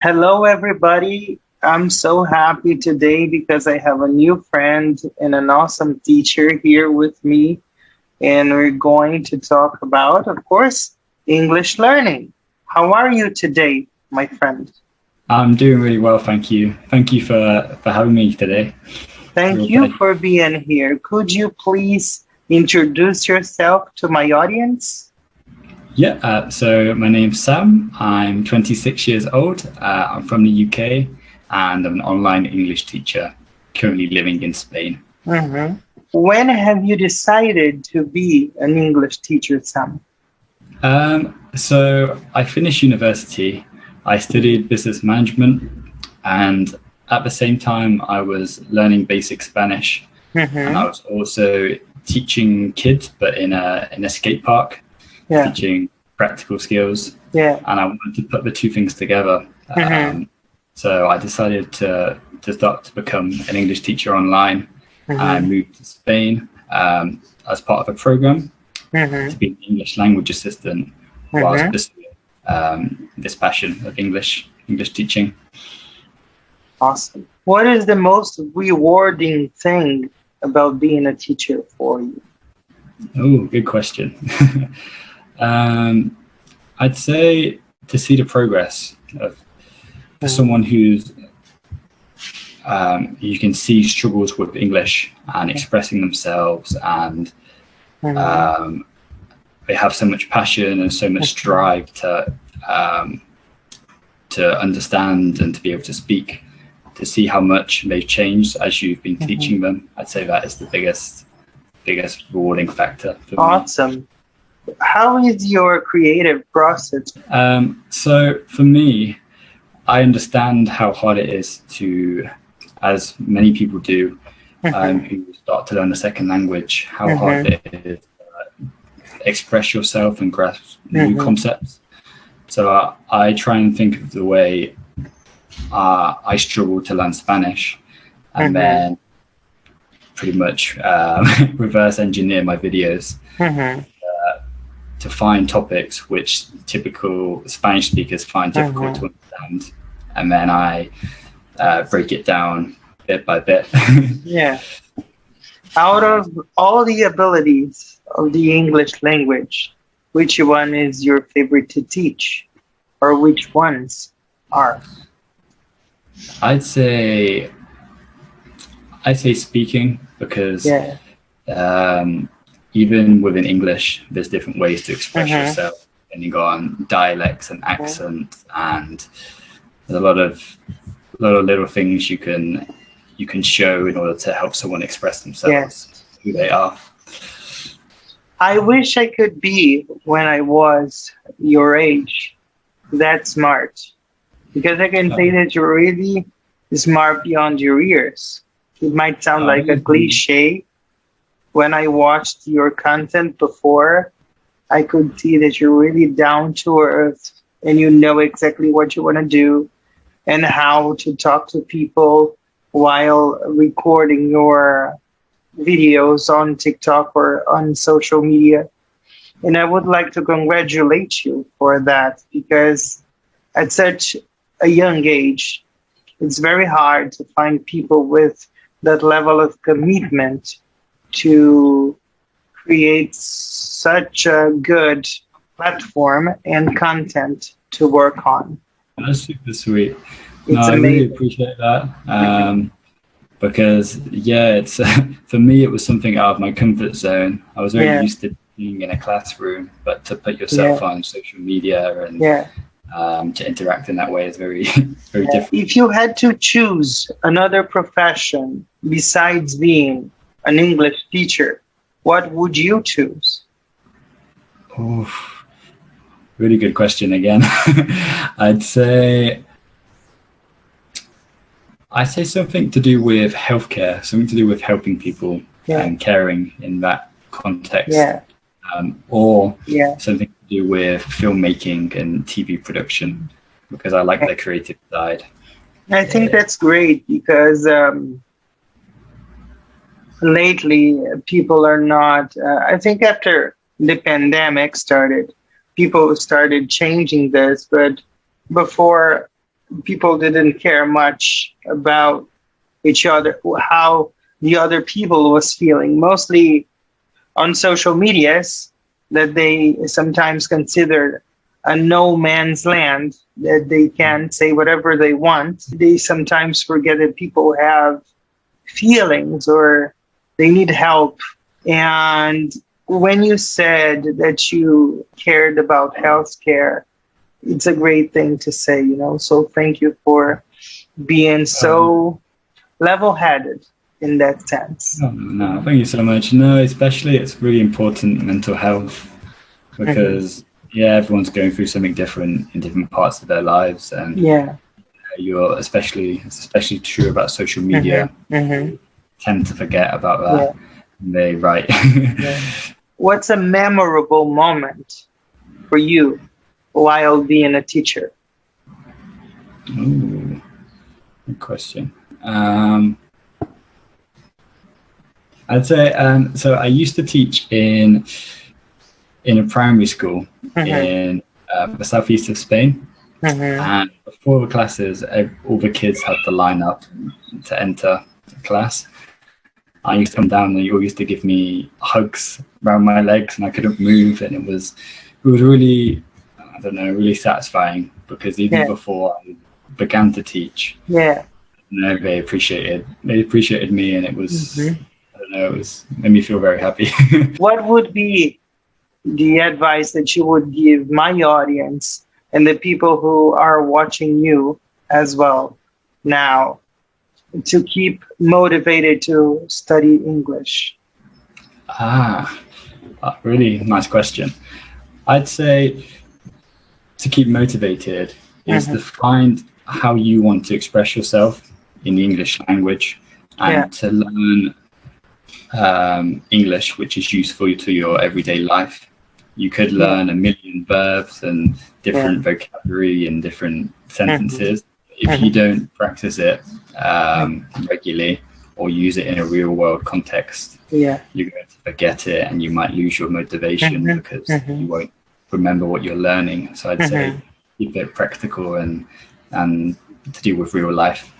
Hello, everybody. I'm so happy today because I have a new friend and an awesome teacher here with me. And we're going to talk about, of course, English learning. How are you today, my friend? I'm doing really well, thank you. Thank you for having me today. Thank you for being here. Could you please introduce yourself to my audience? Yeah, so my name's Sam. I'm 26 years old. I'm from the UK and I'm an online English teacher currently living in Spain. Mm-hmm. When have you decided to be an English teacher, Sam? So I finished university. I studied business management, and at the same time I was learning basic Spanish. And I was also teaching kids, but in a skate park, teaching practical skills. And I wanted to put the two things together. So I decided to start to become an English teacher online. I moved to Spain as part of a program to be an English language assistant whilst pursuing this passion of English teaching. Awesome. What is the most rewarding thing about being a teacher for you? Oh, good question. I'd say to see the progress of for someone who's you can see struggles with English and expressing themselves, and they have so much passion and so much drive to understand and to be able to speak, to see how much they've changed as you've been teaching them. I'd say that is the biggest rewarding factor for me. Awesome. How is your creative process? So for me, I understand how hard it is to, as many people do, who start to learn a second language, how hard it is to express yourself and grasp new concepts. So I try and think of the way I struggle to learn Spanish, and then pretty much reverse engineer my videos to find topics which typical Spanish speakers find difficult to understand, and then I break it down bit by bit. Out of all the abilities of the English language, which one is your favorite to teach, or which ones are? I'd say speaking, because even within English, there's different ways to express yourself, depending on dialects and accents, and there's a lot of little things you can show in order to help someone express themselves, who they are. I wish I could be, when I was your age, that smart, because I can say that you're really smart beyond your years. It might sound like a cliche. When I watched your content before, I could see that you're really down to earth and you know exactly what you want to do and how to talk to people while recording your videos on TikTok or on social media. And I would like to congratulate you for that, because at such a young age, it's very hard to find people with that level of commitment to create such a good platform and content to work on. That's super sweet. I really appreciate that. Because it's for me, it was something out of my comfort zone. I was very used to being in a classroom, but to put yourself on social media and to interact in that way is very, very different. If you had to choose another profession besides being an English teacher, what would you choose? Oh, really good question again. I'd say something to do with healthcare, something to do with helping people and caring in that context, or something to do with filmmaking and TV production, because I like the creative side. I think that's great, because lately people are not, I think after the pandemic started, people started changing this, but before people didn't care much about each other, how the other people was feeling, mostly on social medias that they sometimes consider a no man's land, that they can say whatever they want. They sometimes forget that people have feelings or they need help. And when you said that you cared about healthcare, it's a great thing to say, you know. So thank you for being so level-headed in that sense. No, thank you so much. No, especially it's really important, mental health, because everyone's going through something different in different parts of their lives, and you're it's especially true about social media. Tend to forget about that. They right. What's a memorable moment for you while being a teacher? Ooh, good question. I'd say so. I used to teach in a primary school in the southeast of Spain, and before the classes, all the kids had to line up to enter the class. I used to come down and they all used to give me hugs around my legs, and I couldn't move, and it was really, I don't know, really satisfying, because even before I began to teach, they appreciated me, and it was I don't know, it made me feel very happy. What would be the advice that you would give my audience and the people who are watching you as well now to keep motivated to study English? Really nice question. I'd say to keep motivated is to find how you want to express yourself in the English language, and to learn English which is useful to your everyday life. You could learn a million verbs and different vocabulary and different sentences. If you don't practice it regularly or use it in a real world context, you're going to forget it, and you might lose your motivation because you won't remember what you're learning. So I'd say keep it practical and to do with real life.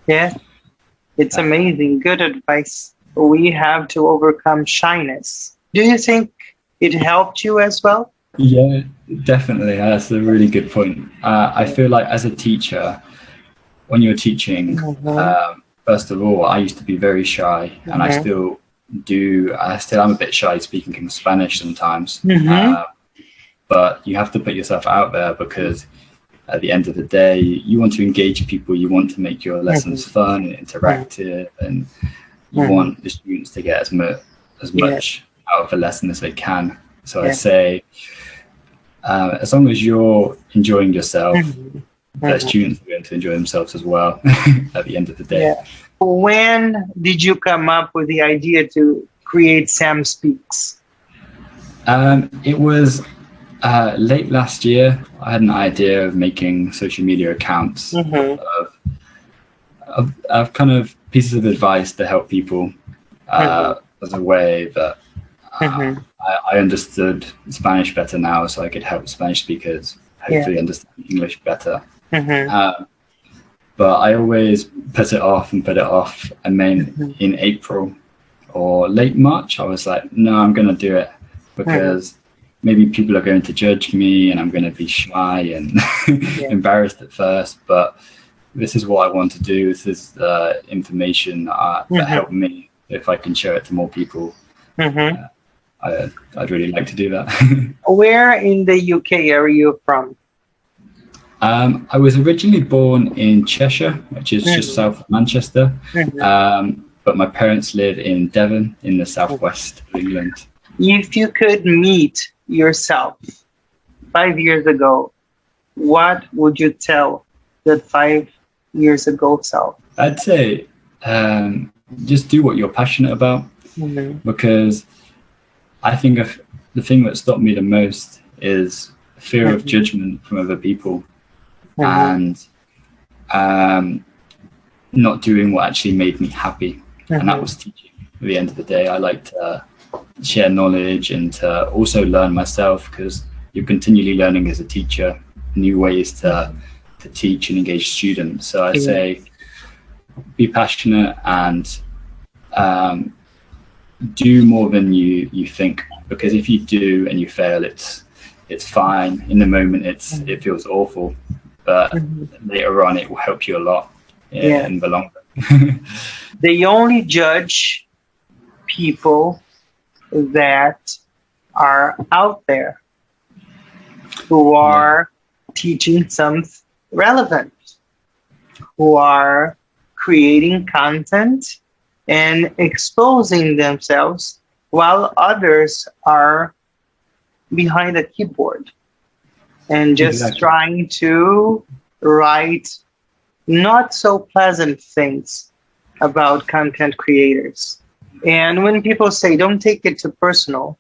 It's amazing. Good advice. We have to overcome shyness. Do you think it helped you as well? Yeah, definitely. That's a really good point. I feel like as a teacher, when you're teaching, first of all, I used to be very shy, and I still am a bit shy speaking in Spanish sometimes. But you have to put yourself out there, because at the end of the day, you want to engage people, you want to make your lessons fun and interactive, and you want the students to get as much out of the lesson as they can. So I say, as long as you're enjoying yourself, the students are going to enjoy themselves as well at the end of the day. When did you come up with the idea to create Sam Speaks? It was late last year. I had an idea of making social media accounts of kind of pieces of advice to help people as a way that I understood Spanish better now, so I could help Spanish speakers hopefully understand English better. But I always put it off, and then in April or late March, I was like, no, I'm going to do it, because maybe people are going to judge me and I'm going to be shy and embarrassed at first, but this is what I want to do. This is the information that helped me. If I can share it to more people, I'd really like to do that. Where in the UK are you from? I was originally born in Cheshire, which is just south of Manchester, but my parents live in Devon in the southwest of England. If you could meet yourself 5 years ago, what would you tell that 5 years ago self? I'd say just do what you're passionate about, because I think the thing that stopped me the most is fear of judgment from other people, and not doing what actually made me happy, and that was teaching. At the end of the day, I like to share knowledge and to also learn myself, because you're continually learning as a teacher, new ways to teach and engage students. So I say be passionate and do more than you think, because if you do and you fail, it's fine. In the moment it feels awful, but later on it will help you a lot in the long run. They only judge people that are out there who are teaching something relevant, who are creating content and exposing themselves, while others are behind a keyboard and just trying to write not so pleasant things about content creators. And when people say don't take it too personal,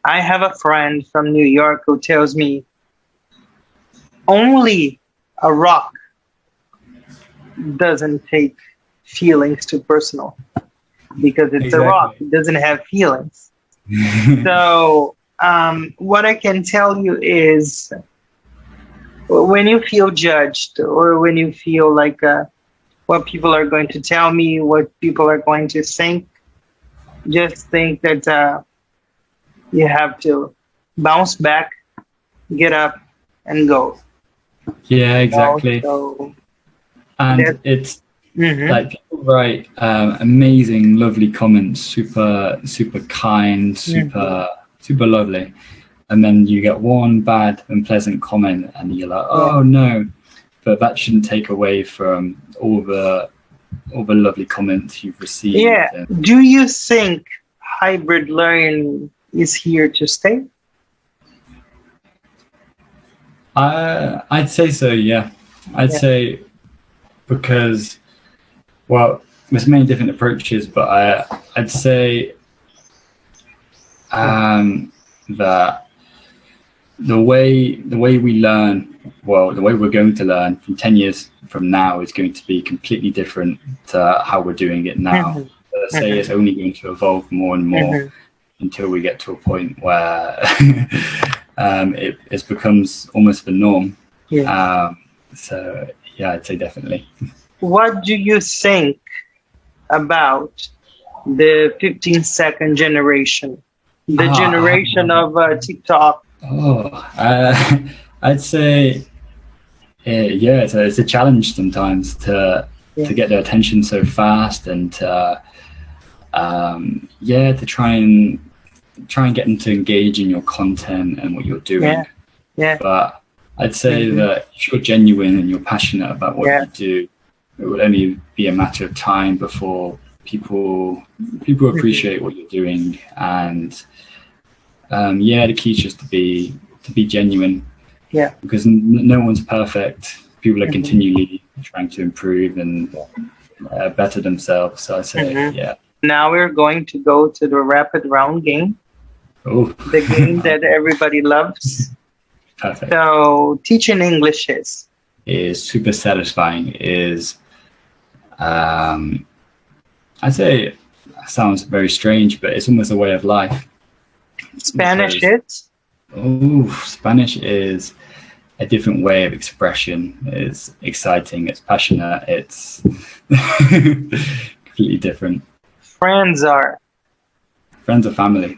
I have a friend from New York who tells me only a rock doesn't take feelings too personal, because it's a rock. It doesn't have feelings. So what I can tell you is, when you feel judged, or when you feel like what people are going to tell me, what people are going to think, just think that you have to bounce back, get up, and go. Yeah, exactly. So and it's like people write amazing, lovely comments, super kind, super lovely, and then you get one bad, unpleasant comment, and you're like, oh no. But that shouldn't take away from all the lovely comments you've received. Yeah. Do you think hybrid learning is here to stay? I'd say so, yeah. I'd say, because, well, there's many different approaches, but I'd say that the way we learn, well, the way we're going to learn from 10 years from now is going to be completely different to how we're doing it now. So I'd say it's only going to evolve more and more until we get to a point where it becomes almost the norm. So yeah, I'd say definitely. What do you think about the 15-second generation, the generation of TikTok? I'd say it's a challenge sometimes to get their attention so fast, and to try and get them to engage in your content and what you're doing. But I'd say that if you're genuine and you're passionate about what you do, it will only be a matter of time before people appreciate what you're doing. And the key is just to be genuine. Because no one's perfect. People are continually trying to improve and better themselves. So I say, Now we're going to go to the rapid round game. The game that everybody loves. Perfect. So teaching English is super satisfying. I'd say it sounds very strange, but it's almost a way of life. Spanish Spanish is a different way of expression. It's exciting, it's passionate, it's completely different. Friends are family.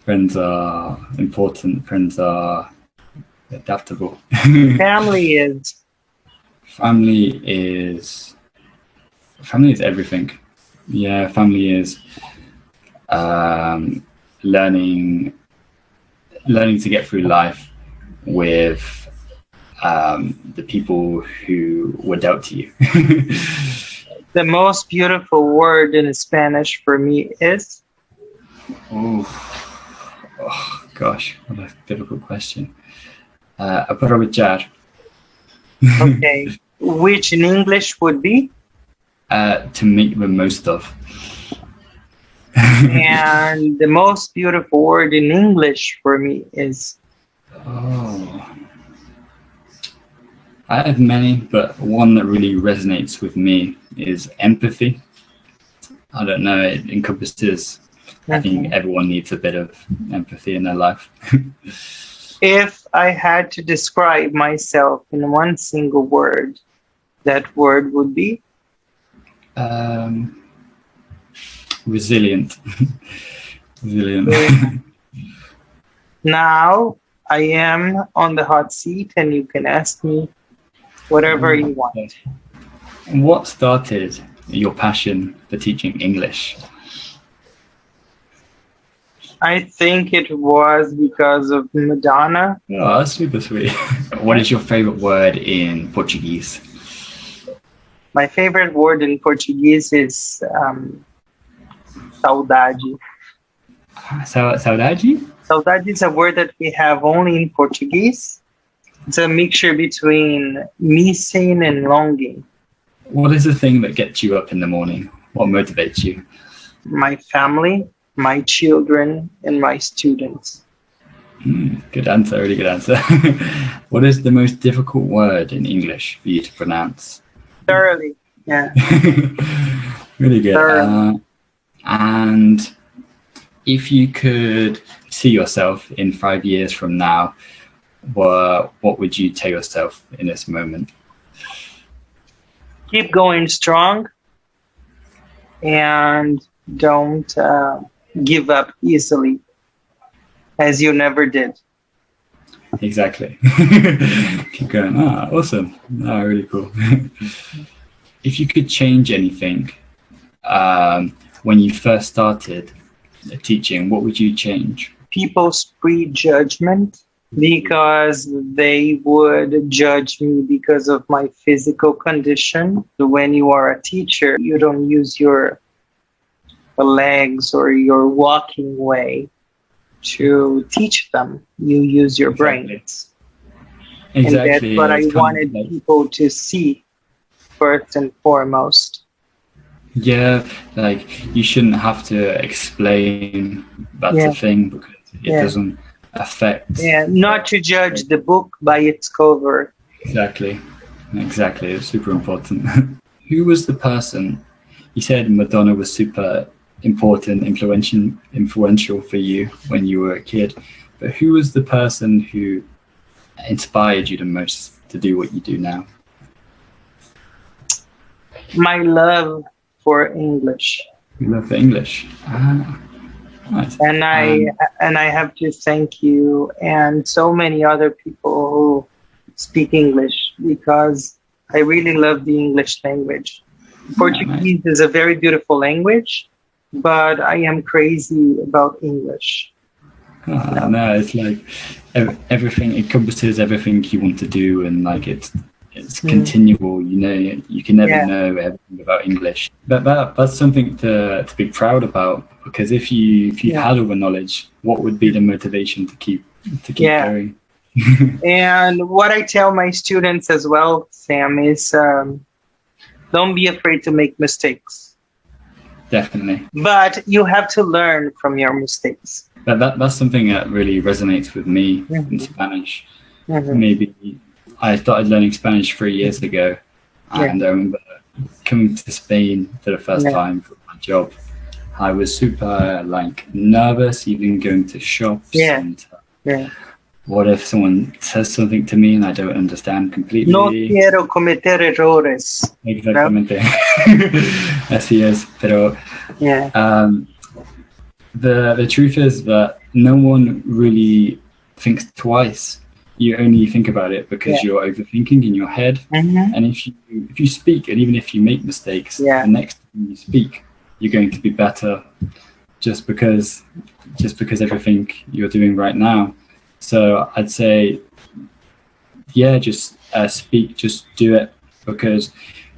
Friends are important. Friends are adaptable. Family is everything. Yeah, family is learning to get through life with the people who were dealt to you. The most beautiful word in Spanish for me is? Oh gosh, what a difficult question. Aprovechar. Okay. Which in English would be? To make the most of. And the most beautiful word in English for me is? I have many, but one that really resonates with me is empathy. I don't know, it encompasses, I think everyone needs a bit of empathy in their life. If I had to describe myself in one single word, that word would be? Resilient. Resilient. Now I am on the hot seat and you can ask me whatever you want. What started your passion for teaching English? I think it was because of Madonna. Oh, that's super sweet. What is your favorite word in Portuguese? My favorite word in Portuguese is saudade. Saudade? Saudade is a word that we have only in Portuguese. It's a mixture between missing and longing. What is the thing that gets you up in the morning? What motivates you? My family, my children, and my students. Good answer, really good answer. What is the most difficult word in English for you to pronounce? Thoroughly, yeah. Really good. Thoroughly. And if you could see yourself in 5 years from now, what would you tell yourself in this moment? Keep going strong and don't give up easily, as you never did. Exactly. Keep going. Awesome. Really cool. If you could change anything when you first started teaching, what would you change? People's prejudgment, because they would judge me because of my physical condition. When you are a teacher, you don't use your legs or your walking way to teach them. You use your brains. Exactly. And that's what I wanted people to see first and foremost. Yeah, like you shouldn't have to explain that's the thing, because it doesn't affect. Yeah, not to judge the book by its cover. Exactly. It's super important. Who was the person? You said Madonna was super important, influential for you when you were a kid, but who was the person who inspired you the most to do what you do now? My love for English. You love for English. Nice. And I have to thank you and so many other people who speak English, because I really love the English language. Portuguese is a very beautiful language, but I am crazy about English. No, it's like everything encompasses everything you want to do, and like it's continual. You know, you can never know everything about English. That's something to be proud about, because if you had all the knowledge, what would be the motivation to keep going? And what I tell my students as well, Sam, is don't be afraid to make mistakes. Definitely. But you have to learn from your mistakes. That's something that really resonates with me in Spanish. Maybe I started learning Spanish 3 years ago, and I remember coming to Spain for the first time for my job. I was super nervous, even going to shops. What if someone says something to me and I don't understand completely? No quiero cometer errores. Exactamente. Así es. Pero the truth is that no one really thinks twice. You only think about it because you're overthinking in your head. And if you speak, and even if you make mistakes, the next time you speak, you're going to be better, just because everything you're doing right now. So I'd say, just speak, just do it, because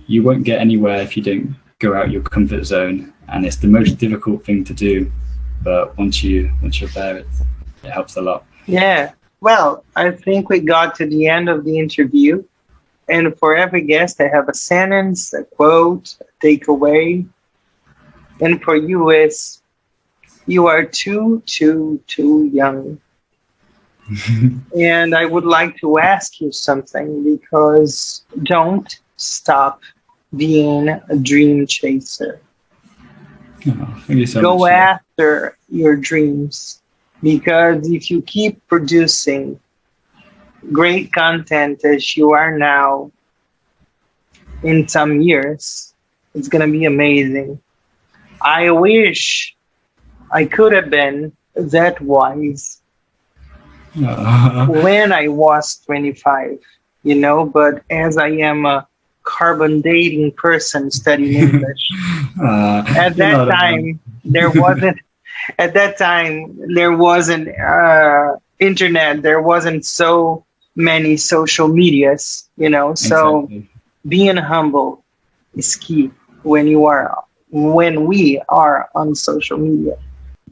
you won't get anywhere if you don't go out your comfort zone. And it's the most difficult thing to do, but once you're there, it helps a lot. Yeah. Well, I think we got to the end of the interview. And for every guest, I have a sentence, a quote, a takeaway. And for you is, you are too young. And I would like to ask you something, because don't stop being a dream chaser. Oh, thank you so much. Go after your dreams, because if you keep producing great content as you are now in some years, it's gonna be amazing. I wish I could have been that wise when I was 25, you know, but as I am a carbon dating person studying English, at that time there wasn't internet, there wasn't so many social medias, you know, so Exactly. being humble is key when we are on social media.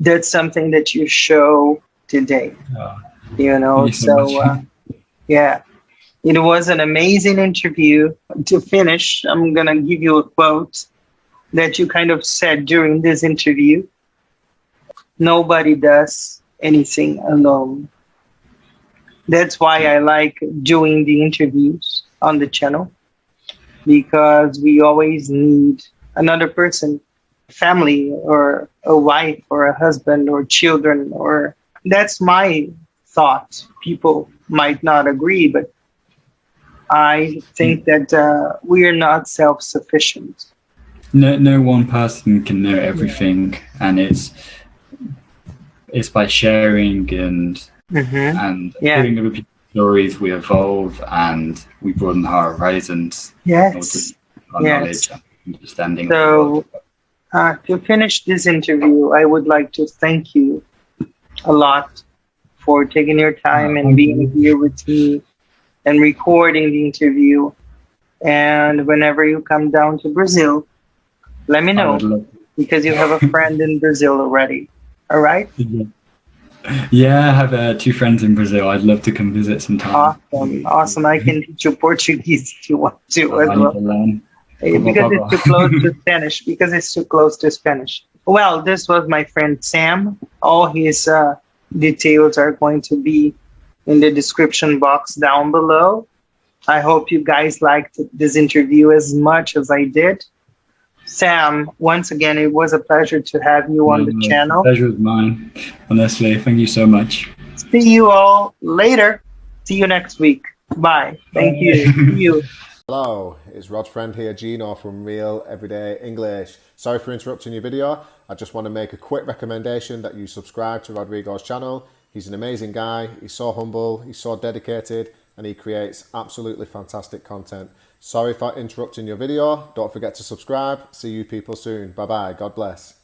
That's something that you show today, you Thank know. you so much. So yeah, it was an amazing interview. To finish, I'm gonna give you a quote that you kind of said during this interview. Nobody does anything alone. That's why I like doing the interviews on the channel, because we always need another person, family or a wife or a husband or children, or that's my thought. People might not agree, but I think that we are not self-sufficient. No one person can know everything, and it's by sharing and Yeah. hearing other people's stories we evolve and we broaden our horizons, Yes. our Yes. knowledge and understanding of the So world. to finish this interview, I would like to thank you a lot for taking your time and Thank being you. here with me and recording the interview. And whenever you come down to Brazil, let me I would know, love. because you have a friend in Brazil already. All right? Yeah, I have 2 friends in Brazil. I'd love to come visit sometime. Awesome. Awesome. I can teach you Portuguese if you want to as I need to well. learn. Because it's too close to Spanish. Because it's too close to Spanish. Well, this was my friend Sam. All his details are going to be in the description box down below. I hope you guys liked this interview as much as I did. Sam, once again, it was a pleasure to have you on the The channel. pleasure is mine. Honestly, thank you so much. See you all later. See you next week. Bye. Thank you. See you. Hello, it's Rod's friend here, Gino from Real Everyday English. Sorry for interrupting your video. I just want to make a quick recommendation that you subscribe to Rodrigo's channel. He's an amazing guy, he's so humble, he's so dedicated, and he creates absolutely fantastic content. Sorry for interrupting your video. Don't forget to subscribe. See you people soon. Bye bye. God bless.